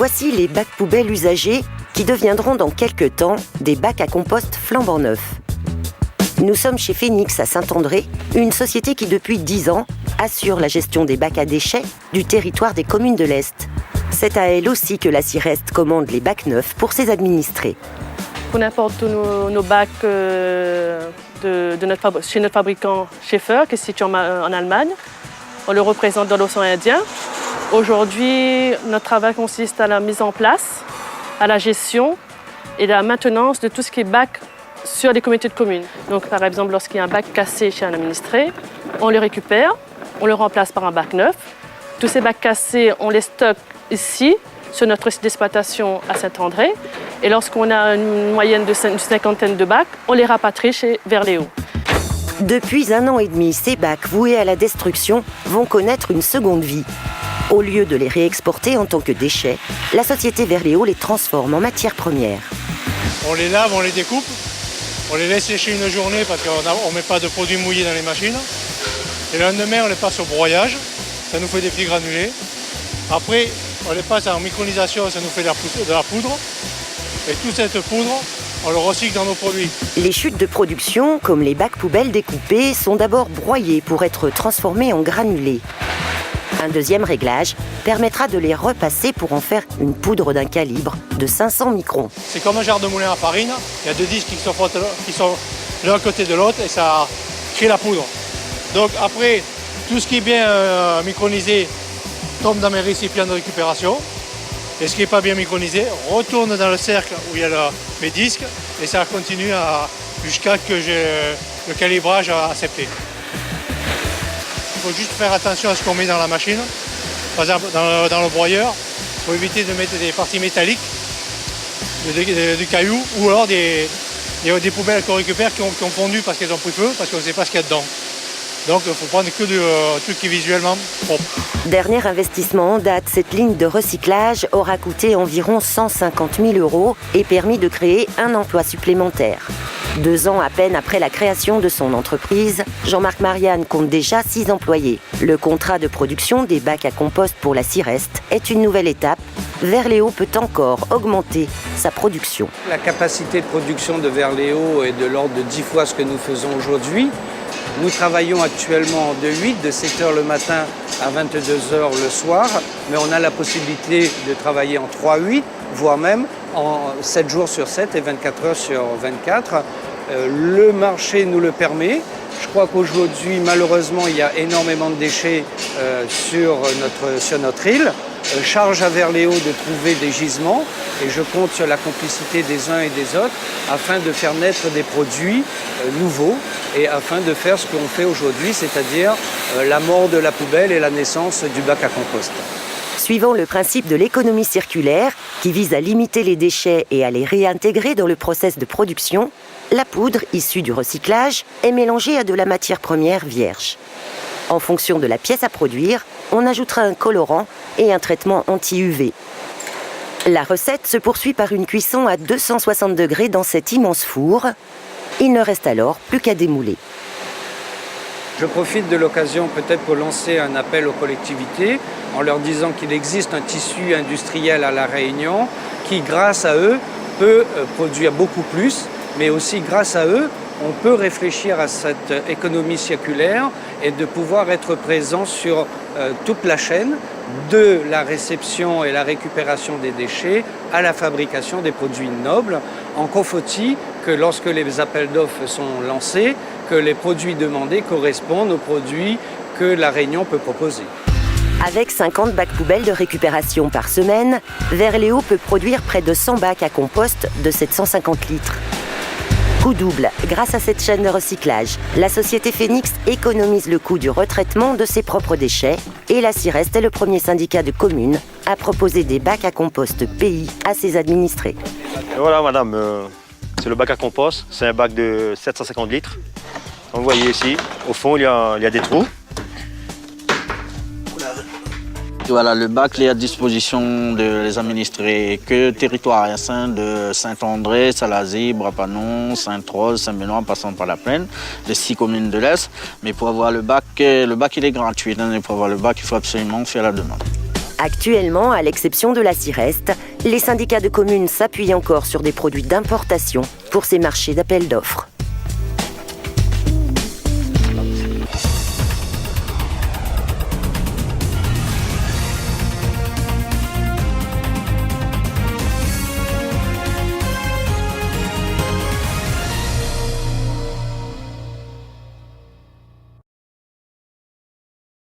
Voici les bacs poubelles usagés qui deviendront dans quelques temps des bacs à compost flambant neufs. Nous sommes chez Phénix à Saint-André, une société qui depuis 10 ans assure la gestion des bacs à déchets du territoire des communes de l'Est. C'est à elle aussi que la CIREST commande les bacs neufs pour ses administrés. On importe tous nos bacs chez notre fabricant Schaefer, qui est situé en Allemagne. On le représente dans l'océan Indien. Aujourd'hui, notre travail consiste à la mise en place, à la gestion et la maintenance de tout ce qui est bac sur les communautés de communes. Donc, par exemple, lorsqu'il y a un bac cassé chez un administré, on le récupère, on le remplace par un bac neuf. Tous ces bacs cassés, on les stocke ici, sur notre site d'exploitation à Saint-André. Et lorsqu'on a une moyenne de une cinquantaine de bacs, on les rapatrie vers Léo. Depuis 1 an et demi, ces bacs voués à la destruction vont connaître une seconde vie. Au lieu de les réexporter en tant que déchets, la société Verléo les transforme en matière première. On les lave, on les découpe, on les laisse sécher une journée parce qu'on ne met pas de produits mouillés dans les machines. Et le lendemain, on les passe au broyage, ça nous fait des petits granulés. Après, on les passe en micronisation, ça nous fait de la poudre. Et toute cette poudre, on le recycle dans nos produits. Les chutes de production, comme les bacs poubelles découpés, sont d'abord broyées pour être transformées en granulés. Un deuxième réglage permettra de les repasser pour en faire une poudre d'un calibre de 500 microns. C'est comme un genre de moulin à farine, il y a 2 disques qui sont l'un à côté de l'autre et ça crée la poudre. Donc après, tout ce qui est bien micronisé tombe dans mes récipients de récupération. Et ce qui n'est pas bien micronisé retourne dans le cercle où il y a mes disques et ça continue jusqu'à ce que j'ai le calibrage accepté. Il faut juste faire attention à ce qu'on met dans la machine. Par exemple, dans le broyeur, il faut éviter de mettre des parties métalliques, du caillou ou alors des poubelles qu'on récupère qui ont fondu parce qu'elles ont pris feu, parce qu'on ne sait pas ce qu'il y a dedans. Donc il faut prendre que du truc qui est visuellement propre. Dernier investissement en date, cette ligne de recyclage aura coûté environ 150 000 € et permis de créer un emploi supplémentaire. 2 ans à peine après la création de son entreprise, Jean-Marc Marianne compte déjà 6 employés. Le contrat de production des bacs à compost pour la CIREST est une nouvelle étape. Verléo peut encore augmenter sa production. La capacité de production de Verléo est de l'ordre de 10 fois ce que nous faisons aujourd'hui. Nous travaillons actuellement de 8, de 7 h le matin à 22 h le soir, mais on a la possibilité de travailler en 3-8, voire même en 7 jours sur 7 et 24 heures sur 24. Le marché nous le permet. Je crois qu'aujourd'hui, malheureusement, il y a énormément de déchets sur notre île. Charge à Verléo de trouver des gisements et je compte sur la complicité des uns et des autres afin de faire naître des produits nouveaux et afin de faire ce qu'on fait aujourd'hui, c'est-à-dire la mort de la poubelle et la naissance du bac à compost. Suivant le principe de l'économie circulaire, qui vise à limiter les déchets et à les réintégrer dans le process de production, la poudre issue du recyclage est mélangée à de la matière première vierge. En fonction de la pièce à produire, on ajoutera un colorant et un traitement anti-UV. La recette se poursuit par une cuisson à 260 degrés dans cet immense four. Il ne reste alors plus qu'à démouler. Je profite de l'occasion peut-être pour lancer un appel aux collectivités en leur disant qu'il existe un tissu industriel à La Réunion qui, grâce à eux, peut produire beaucoup plus, mais aussi grâce à eux, on peut réfléchir à cette économie circulaire et de pouvoir être présent sur toute la chaîne, de la réception et la récupération des déchets à la fabrication des produits nobles. Encore faut-il que lorsque les appels d'offres sont lancés, que les produits demandés correspondent aux produits que La Réunion peut proposer. Avec 50 bacs poubelles de récupération par semaine, Verléo peut produire près de 100 bacs à compost de 750 litres. Coup double, grâce à cette chaîne de recyclage, la société Phénix économise le coût du retraitement de ses propres déchets et la CIREST est le premier syndicat de communes à proposer des bacs à compost pays à ses administrés. Et voilà madame, c'est le bac à compost, c'est un bac de 750 litres. Comme vous voyez ici, au fond il y a des trous. Voilà, le bac est à disposition des administrés que territoire ancien de Saint-André, Salazie, Brapanon, Sainte-Rose, Saint-Benoît, en passant par la Plaine, les 6 communes de l'Est. Mais pour avoir le bac il est gratuit. Pour avoir le bac, il faut absolument faire la demande. Actuellement, à l'exception de la Cireste, les syndicats de communes s'appuient encore sur des produits d'importation pour ces marchés d'appel d'offres.